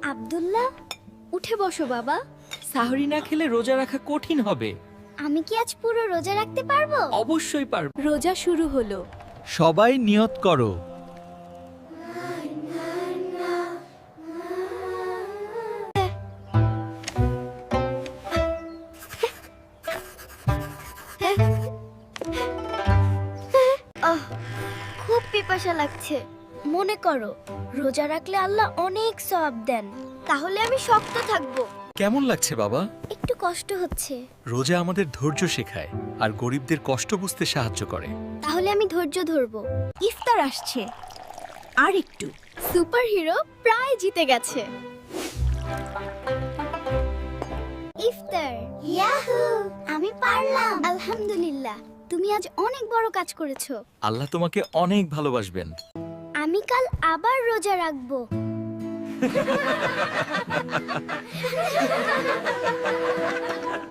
আব্দুল্লাহ, উঠে বসো বাবা। সাহরি না খেলে রোজা রাখা কঠিন হবে। আমি কি আজ পুরো রোজা রাখতে পারবো? অবশ্যই পারবে। রোজা শুরু হলো। সবাই নিয়ত করো। খুব পিপাসা লাগছে। মনে করো, রোজা রাখলে আল্লাহ অনেক সওয়াব দেন। তাহলে আমি শক্ত থাকবো। কেমন লাগছে বাবা? একটু কষ্ট হচ্ছে। রোজা আমাদের ধৈর্য শেখায় আর গরিবদের কষ্ট বুঝতে সাহায্য করে। তাহলে আমি ধৈর্য ধরবো। ইফতার আসছে, আর একটু। সুপারহিরো প্রায় জিতে গেছে। ইফতার, ইয়াহু! আমি পারলাম। আলহামদুলিল্লাহ, তুমি আজ অনেক বড় কাজ করেছো। আল্লাহ তোমাকে অনেক ভালোবাসবেন। আমি কাল আবার রোজা রাখবো।